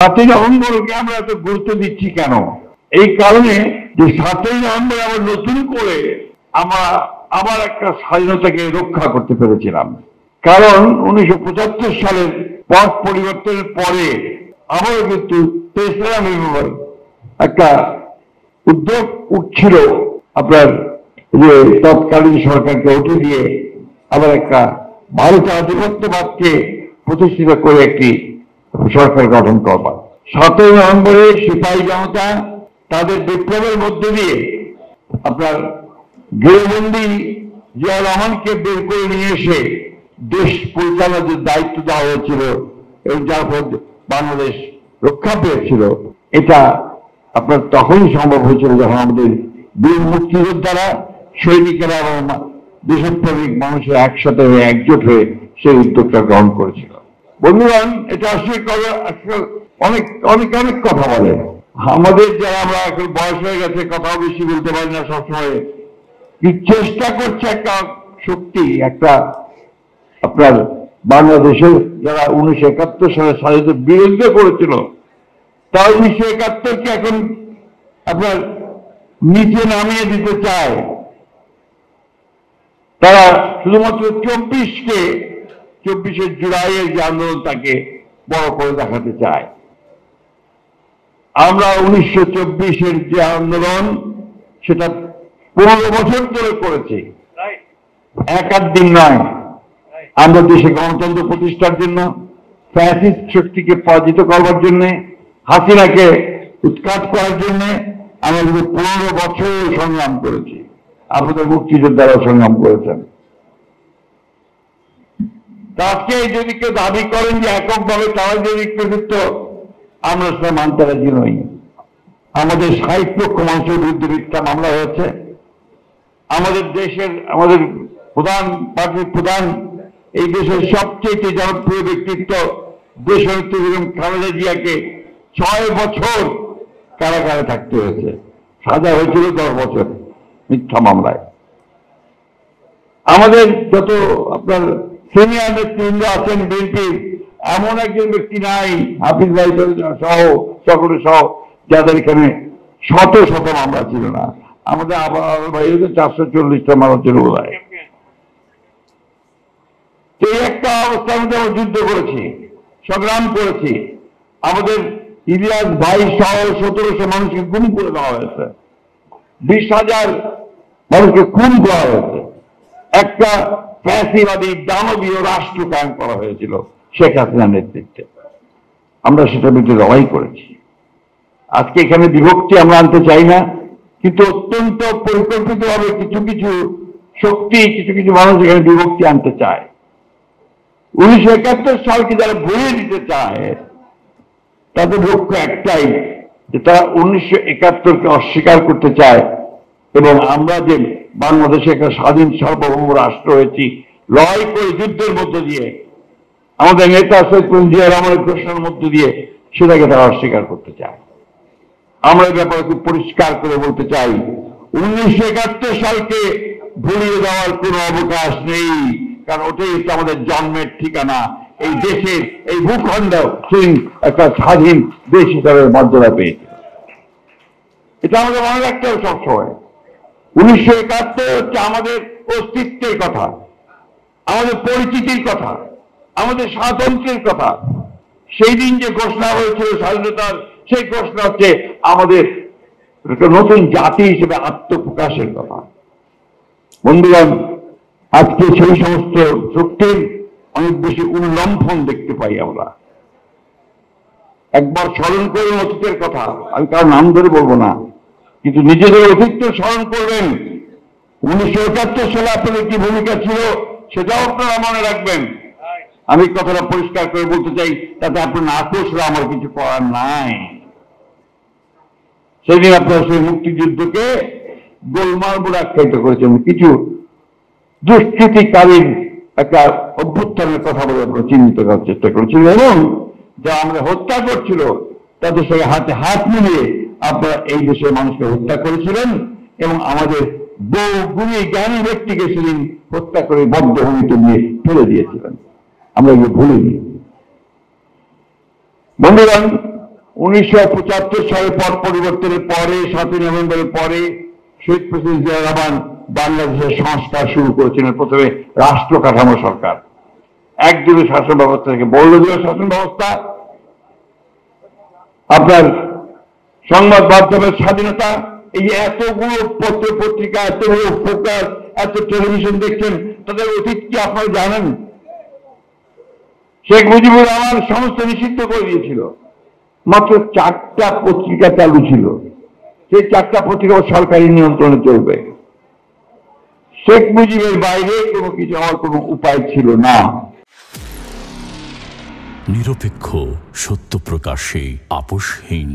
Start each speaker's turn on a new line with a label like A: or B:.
A: 7ই নভেম্বরকে আমরা এত গুরুত্ব দিচ্ছি কেন? এই কারণে যে 7ই নভেম্বর আমরা নতুন করে আমরা আবার একটা স্বাধীনতাকে রক্ষা করতে পেরেছিলাম। কারণ 1975 সালের পথ পরিবর্তনের পরে আবারও কিন্তু 3রা নভেম্বর একটা উদ্যোগ উঠছিল আপনার যে তৎকালীন সরকারকে উঠে দিয়ে আবার একটা ভারতের আধিপত্যবাদকে প্রতিষ্ঠিত করে একটি সরকার গঠন করবার। 7ই নভেম্বরে সিপাহী জনতা তাদের বিপ্লবের মধ্যে দিয়ে আপনার গৃহবন্দী জিয়া রহমানকে বের করে নিয়ে এসে দেশ পরিচালনার দায়িত্ব দেওয়া হয়েছিল এবং যার পর বাংলাদেশ রক্ষা পেয়েছিল। এটা আপনার তখনই সম্ভব হয়েছিল যখন আমাদের বীর মুক্তিযোদ্ধারা, সৈনিকেরা এবং দেশপ্রেমিক মানুষের একসাথে হয়ে একজোট হয়ে সেই উদ্যোগটা গ্রহণ করেছিল। বন্ধুগণ, এটা আসলে অনেক অনেক অনেক কথা বলে। আমাদের যারা আমরা এখন বয়স হয়ে গেছে, কথাও বেশি বলতে পারি না সবসময়, কি চেষ্টা করছে একটা শক্তি, একটা আপনার বাংলাদেশের যারা 1971 সালে স্বাধীনতার বিরুদ্ধে করেছিল, তারা 1971কে এখন আপনার নিচে নামিয়ে দিতে চায়। তারা শুধুমাত্র 24শে জুলাইয়ের যে আন্দোলন তাকে বড় করে দেখাতে চায়। আমরা 1924-এর যে আন্দোলন সেটা 15 বছর ধরে করেছি, এক আধ দিন নয়। আমরা দেশে গণতন্ত্র প্রতিষ্ঠার জন্য, ফ্যাসিস্ট শক্তিকে পরাজিত করবার জন্য, হাসিনাকে উৎখাত করার জন্য আমরা 15 বছর সংগ্রাম করেছি। আপনাদের মুক্তিযোদ্ধারাও সংগ্রাম করেছেন। আজকে যদি কেউ দাবি করেন যে এককভাবে তারা যদি কৃতিত্ব, আমরা সেটা মানতে রাজি নই। আমাদের 60 লক্ষ মানুষের বিরুদ্ধে মিথ্যা মামলা হয়েছে। আমাদের দেশের, আমাদের পার্টির প্রধান, এই দেশের সবচেয়ে জনপ্রিয় ব্যক্তিত্ব দেশনেত্রী বেগম খালেদা জিয়াকে 6 বছর কারাগারে থাকতে হয়েছে। সাজা হয়েছিল 10 বছর মিথ্যা মামলায়। আমাদের যত আপনার সিনিয়র নেতৃবৃন্দ আছেন বিএনপির, এমন একজন ব্যক্তি নাই, হাফিজ ভাই সহ সকলে সহ, যাদের এখানে শত শত মামলা ছিল না। আমাদের আবার 440টা মামলা ছিল বোধ হয়। এই একটা অবস্থার মধ্যে আমরা যুদ্ধ করেছি, সংগ্রাম করেছি। আমাদের ইলিয়াস ভাই সহ 1700 মানুষকে খুন করে দেওয়া হয়েছে, 20,000 মানুষকে খুন করা হয়েছে। একটা ফ্যাসিবাদী দানবীয় রাষ্ট্র কায়েম করা হয়েছিল শেখ হাসিনার নেতৃত্বে। আমরা সেটার বিরুদ্ধে লড়াই করেছি। আজকে এখানে বিভক্তি আমরা আনতে চাই না, কিন্তু অত্যন্ত পরিকল্পিতভাবে কিছু কিছু শক্তি, কিছু কিছু মানুষ এখানে বিভক্তি আনতে চায়। 1971 সালকে যারা ভুলিয়ে দিতে চায়, তাদের লক্ষ্য একটাই, যে তারা 1971কে অস্বীকার করতে চায় এবং আমরা যে বাংলাদেশে একটা স্বাধীন সার্বভৌম রাষ্ট্র হয়েছি লড়াই করে যুদ্ধের মধ্য দিয়ে, আমাদের নেতা শহীদ জিয়া রহমানের ঘোষণার মধ্য দিয়ে, সেটাকে তারা অস্বীকার করতে চায়। আমরা এই ব্যাপারে খুব পরিষ্কার করে বলতে চাই, 1971 সালকে ভুলিয়ে দেওয়ার কোনো অবকাশ নেই। কারণ ওটাই হচ্ছে আমাদের জন্মের ঠিকানা। এই দেশের, এই ভূখণ্ড একটা স্বাধীন দেশ হিসাবে মর্যাদা পেয়েছে। এটা আমাদের মনে রাখতে হবে সবসময়। 1971 হচ্ছে আমাদের অস্তিত্বের কথা, আমাদের পরিচিতির কথা, আমাদের স্বাতন্ত্র্যের কথা। সেই দিন যে ঘোষণা হয়েছিল স্বাধীনতার, সেই ঘোষণা হচ্ছে আমাদের নতুন জাতি হিসেবে আত্মপ্রকাশের কথা। বন্ধুগণ, আজকে সেই সমস্ত শক্তির অনেক বেশি উল্লম্ফন দেখতে পাই আমরা। একবার স্মরণ করুন অতীতের কথা, আমি কারো নাম ধরে বলবো না, কিন্তু নিজেদের অতীত স্মরণ করবেন। 1971 সালে আপনাদের কি ভূমিকা ছিল সেটাও আপনারা মনে রাখবেন। আমি কথাটা পরিষ্কার করে বলতে চাই, তাতে আপনার না করলে আমার কিছু করার নাই। সেদিন আপনারা সেই মুক্তিযুদ্ধকে গোলমাল বলে আখ্যায়িত করেছেন, কিছু দুষ্কৃতিকারীর একটা অভ্যুত্থানের কথা বলে আপনারা চিহ্নিত করার চেষ্টা করেছিলেন এবং যা আমরা হত্যা করছিল তাদের সঙ্গে হাতে হাত মিলিয়ে আপনারা এই দেশের মানুষকে হত্যা করেছিলেন এবং আমাদের বহু গুণী জ্ঞানী ব্যক্তিকে সেদিন হত্যা করে বদ্ধভূমিতে নিয়ে ফেলে দিয়েছিলেন। আমরা এগুলো ভুলিনি। বন্ধুগণ, 1975 সালে পট পরিবর্তনের পরে 7ই নভেম্বরের পরে শহীদ প্রেসিডেন্ট জিয়া রহমান বাংলাদেশের সংস্কার শুরু করেছিলেন। প্রথমে রাষ্ট্র কাঠামো সরকার, একদলীয় শাসন ব্যবস্থা থেকে বহুদলীয় শাসন ব্যবস্থা, আপনার সংবাদ মাধ্যমের স্বাধীনতা, এই যে এতগুলো পত্র পত্রিকা, এতগুলো ফোকাস, এত টেলিভিশন দেখছেন, তাদের অতীত কি আপনারা জানেন? শেখ মুজিবুর রহমান সমস্ত নিষিদ্ধ করে দিয়েছিল, মাত্র 4টা পত্রিকা চালু ছিল, সেই 4টা পত্রিকা সরকারি নিয়ন্ত্রণে চলবে। শেখ মুজিবের বাইরে কোনো কিছু হওয়ার কোনো উপায় ছিল না।
B: নিরপেক্ষ, সত্য প্রকাশে আপোষহীন।